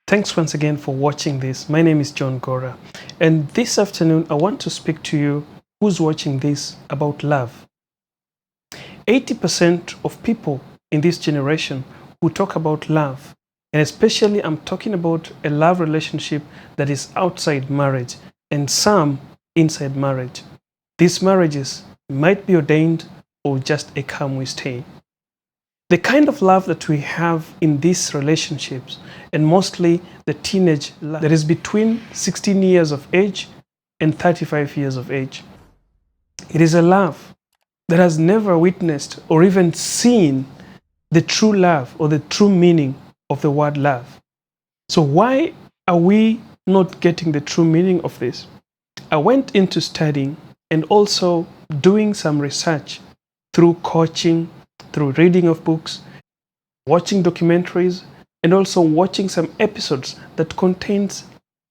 Thanks once again for watching this. My name is John Gora, and this afternoon I want to speak to you who's watching this about love. 80% of people in this generation who talk about love, and especially I'm talking about a love relationship that is outside marriage and some inside marriage. These marriages might be ordained or just a come we stay. The kind of love that we have in these relationships, and mostly the teenage love that is between 16 years of age and 35 years of age. It is a love that has never witnessed or even seen the true love or the true meaning of the word love. So why are we not getting the true meaning of this? I went into studying and also doing some research through coaching, through reading of books, watching documentaries, and also watching some episodes that contains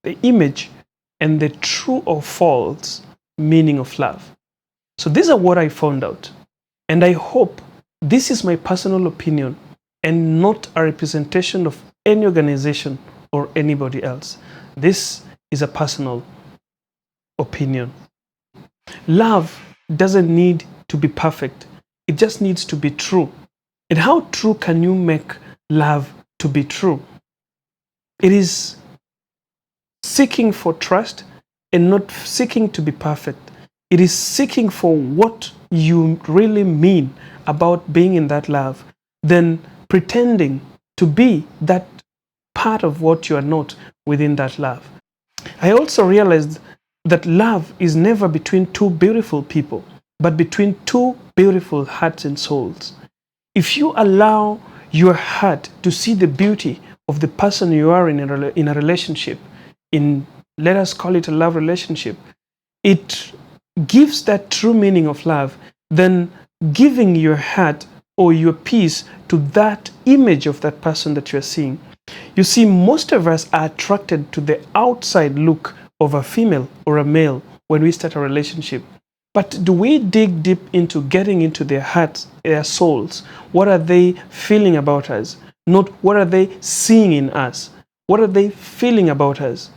the image and the true or false meaning of love. So these are what I found out. And I hope this is my personal opinion and not a representation of any organization or anybody else. This is a personal opinion. Love doesn't need to be perfect. It just needs to be true. And how true can you make love to be true? It is seeking for trust and not seeking to be perfect. It is seeking for what you really mean about being in that love, then pretending to be that part of what you are not within that love. I also realized that love is never between two beautiful people, but between two beautiful hearts and souls. If you allow your heart to see the beauty of the person you are in a relationship, let us call it a love relationship, it gives that true meaning of love, then giving your heart or your peace to that image of that person that you're seeing. You see, most of us are attracted to the outside look of a female or a male when we start a relationship. But do we dig deep into getting into their hearts, their souls? What are they feeling about us? Not what are they seeing in us? What are they feeling about us?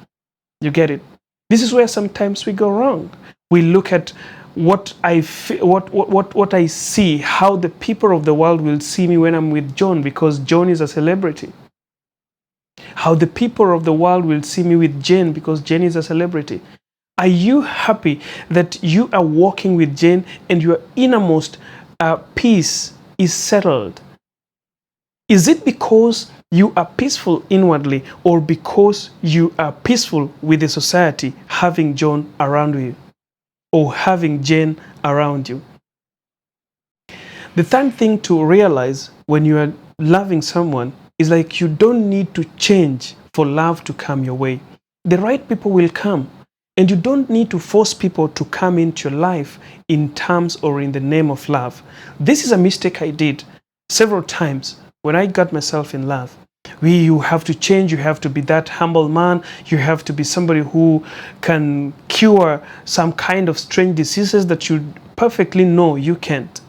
You get it? This is where sometimes we go wrong. We look at what I see, how the people of the world will see me when I'm with John because John is a celebrity. How the people of the world will see me with Jane because Jane is a celebrity. Are you happy that you are walking with Jane and your innermost peace is settled? Is it because you are peaceful inwardly or because you are peaceful with the society having John around you or having Jane around you? The third thing to realize when you are loving someone is like you don't need to change for love to come your way. The right people will come. And you don't need to force people to come into your life in terms or in the name of love. This is a mistake I did several times when I got myself in love. You have to change, you have to be that humble man, you have to be somebody who can cure some kind of strange diseases that you perfectly know you can't.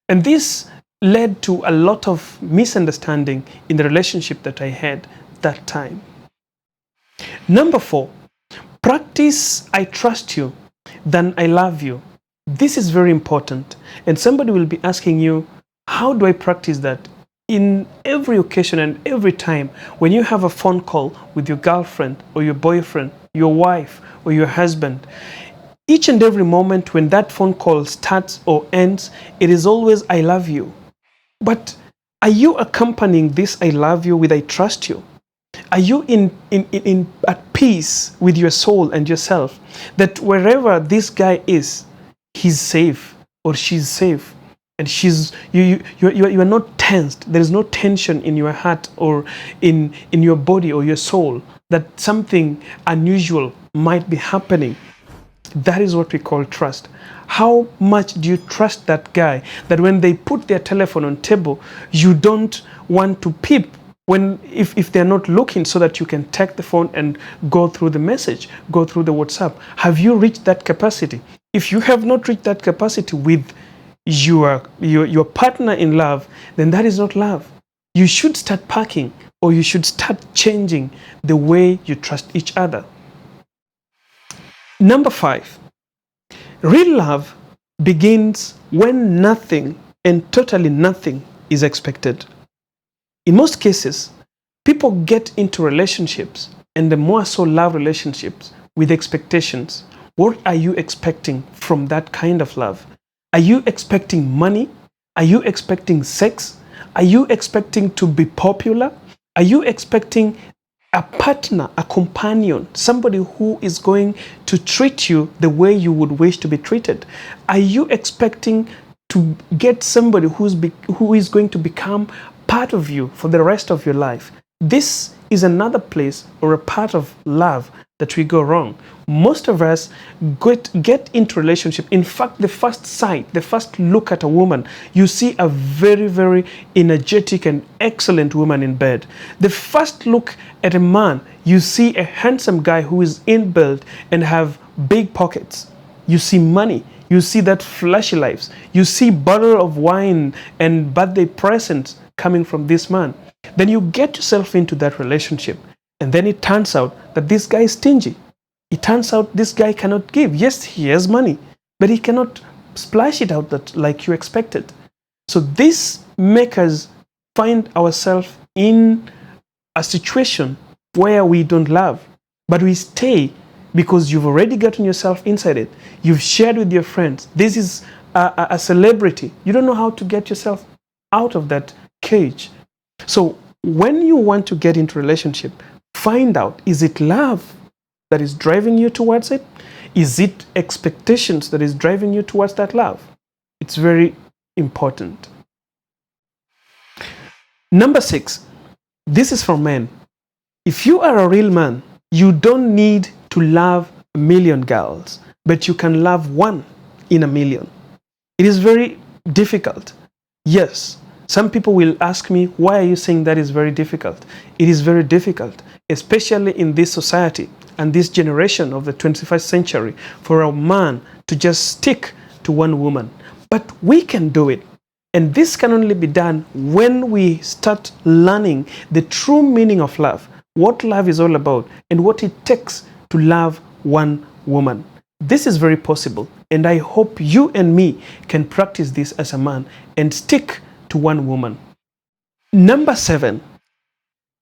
And this led to a lot of misunderstanding in the relationship that I had that time. Number 4. Practice I trust you than I love you. This is very important. And somebody will be asking you, how do I practice that? In every occasion and every time when you have a phone call with your girlfriend or your boyfriend, your wife or your husband, each and every moment when that phone call starts or ends, it is always I love you. But are you accompanying this I love you with I trust you? Are you at peace with your soul and yourself that wherever this guy is, he's safe or she's safe, and you are not tensed. There is no tension in your heart or in your body or your soul that something unusual might be happening. That is what we call trust. How much do you trust that guy that when they put their telephone on table, you don't want to peep if they're not looking so that you can take the phone and go through the message, go through the WhatsApp? Have you reached that capacity? If you have not reached that capacity with your partner in love, then that is not love. You should start packing or you should start changing the way you trust each other. Number 5, real love begins when nothing and totally nothing is expected. In most cases, people get into relationships, and the more so love relationships, with expectations. What are you expecting from that kind of love? Are you expecting money? Are you expecting sex? Are you expecting to be popular? Are you expecting a partner, a companion, somebody who is going to treat you the way you would wish to be treated? Are you expecting to get somebody who is going to become part of you for the rest of your life? This is another place or a part of love that we go wrong. Most of us get into relationship. In fact, the first sight, the first look at a woman, you see a very, very energetic and excellent woman in bed. The first look at a man, you see a handsome guy who is inbuilt and have big pockets. You see money. You see that flashy lives. You see bottle of wine and birthday presents coming from this man. Then you get yourself into that relationship, and then it turns out that this guy is stingy. It turns out this guy cannot give. Yes, he has money, but he cannot splash it out like you expected. So this makes us find ourselves in a situation where we don't love, but we stay because you've already gotten yourself inside it. You've shared with your friends. This is a celebrity. You don't know how to get yourself out of that cage. So when you want to get into a relationship, find out, is it love that is driving you towards it? Is it expectations that is driving you towards that love? It's very important. Number 6, this is for men. If you are a real man, you don't need to love a million girls, but you can love one in a million. It is very difficult. Yes, some people will ask me, why are you saying that is very difficult? It is very difficult, especially in this society and this generation of the 21st century, for a man to just stick to one woman. But we can do it. And this can only be done when we start learning the true meaning of love, what love is all about, and what it takes to love one woman. This is very possible, and I hope you and me can practice this as a man and stick to one woman. Number 7,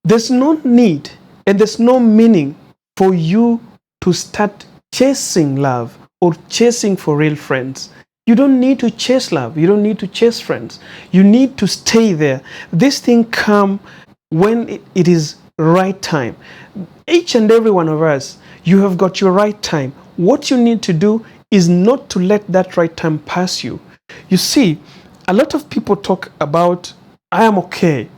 there's no need and there's no meaning for you to start chasing love or chasing for real friends. You don't need to chase love. You don't need to chase friends. You need to stay there. This thing comes when it is right time. Each and every one of us, you have got your right time. What you need to do is not to let that right time pass you. You see, a lot of people talk about, I am okay.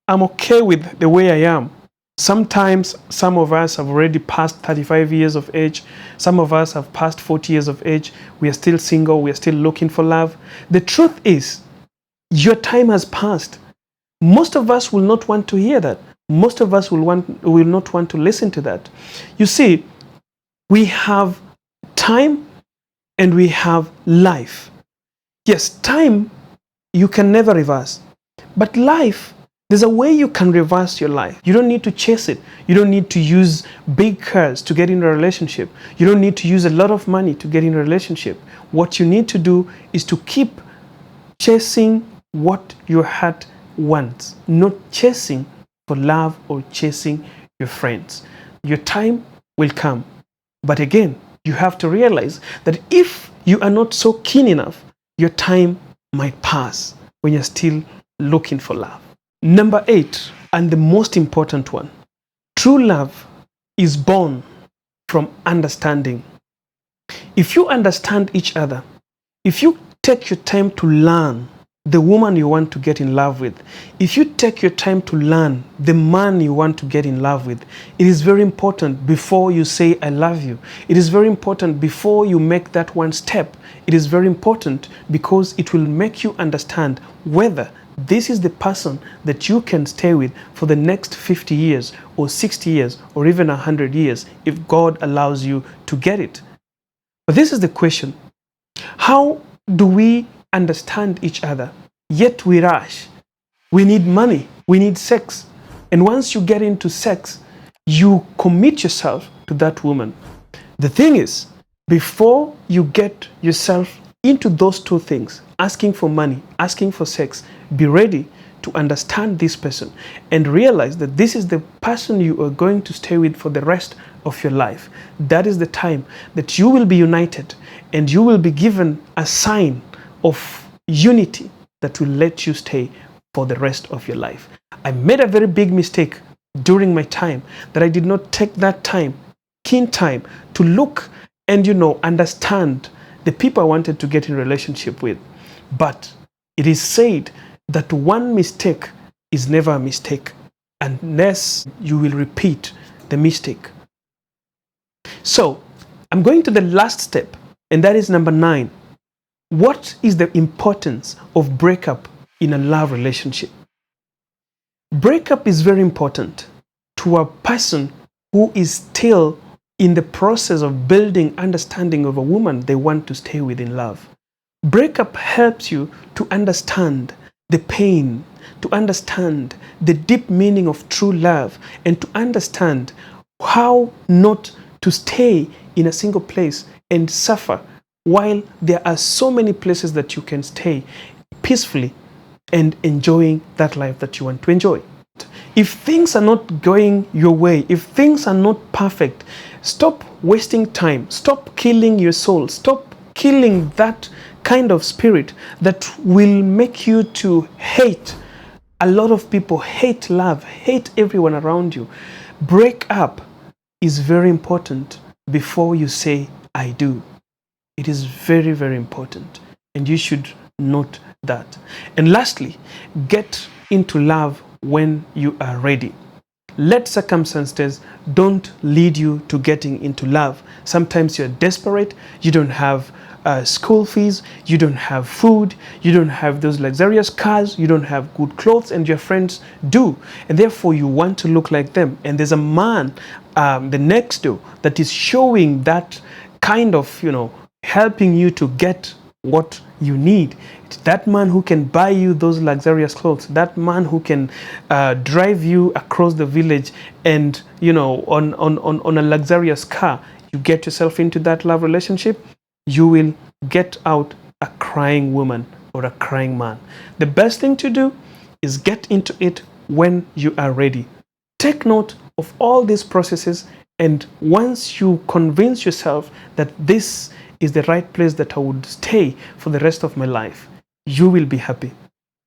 I'm okay with the way I am. Sometimes some of us have already passed 35 years of age. Some of us have passed 40 years of age. We are still single. We are still looking for love. The truth is, your time has passed. Most of us will not want to hear that. Most of us will not want to listen to that. You see, we have time and we have life. Yes, time you can never reverse. But life, there's a way you can reverse your life. You don't need to chase it. You don't need to use big cars to get in a relationship. You don't need to use a lot of money to get in a relationship. What you need to do is to keep chasing what your heart wants, not chasing for love or chasing your friends. Your time will come. But again, you have to realize that if you are not so keen enough, your time might pass when you're still looking for love. Number 8, and the most important one, true love is born from understanding. If you understand each other, if you take your time to learn the woman you want to get in love with, if you take your time to learn the man you want to get in love with, it is very important before you say, I love you. It is very important before you make that one step. It is very important because it will make you understand whether this is the person that you can stay with for the next 50 years or 60 years or even 100 years if God allows you to get it. But this is the question. How do we understand each other, yet we rush? We need money, we need sex, And once you get into sex, you commit yourself to that woman. The thing is, before you get yourself into those two things, asking for money, asking for sex, be ready to understand this person and realize that this is the person you are going to stay with for the rest of your life. That is the time that you will be united and you will be given a sign of unity that will let you stay for the rest of your life. I made a very big mistake during my time that I did not take that time, keen time, to look and understand the people I wanted to get in relationship with. But it is said that one mistake is never a mistake unless you will repeat the mistake. So I'm going to the last step, and that is number 9. What is the importance of breakup in a love relationship? Breakup is very important to a person who is still in the process of building understanding of a woman they want to stay with in love. Breakup helps you to understand the pain, to understand the deep meaning of true love, and to understand how not to stay in a single place and suffer while there are so many places that you can stay peacefully and enjoying that life that you want to enjoy. If things are not going your way, if things are not perfect, stop wasting time, stop killing your soul, stop killing that kind of spirit that will make you to hate a lot of people, hate love, hate everyone around you. Break up is very important before you say I do. It is very, very important, and you should note that. And lastly, get into love when you are ready. Let circumstances don't lead you to getting into love. Sometimes you're desperate, you don't have school fees, you don't have food, you don't have those luxurious cars, you don't have good clothes, and your friends do, and therefore you want to look like them. And there's a man the next door that is showing that kind of helping you to get what you need. It's that man who can buy you those luxurious clothes, that man who can drive you across the village and on a luxurious car. You get yourself into that love relationship, you will get out a crying woman or a crying man. The best thing to do is get into it when you are ready. Take note of all these processes, and once you convince yourself that this is the right place that I would stay for the rest of my life, you will be happy.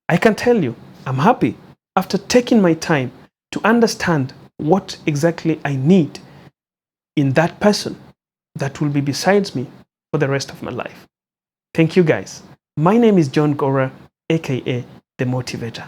I can tell you, I'm happy after taking my time to understand what exactly I need in that person that will be besides me for the rest of my life. Thank you guys. My name is John Gora, aka The Motivator.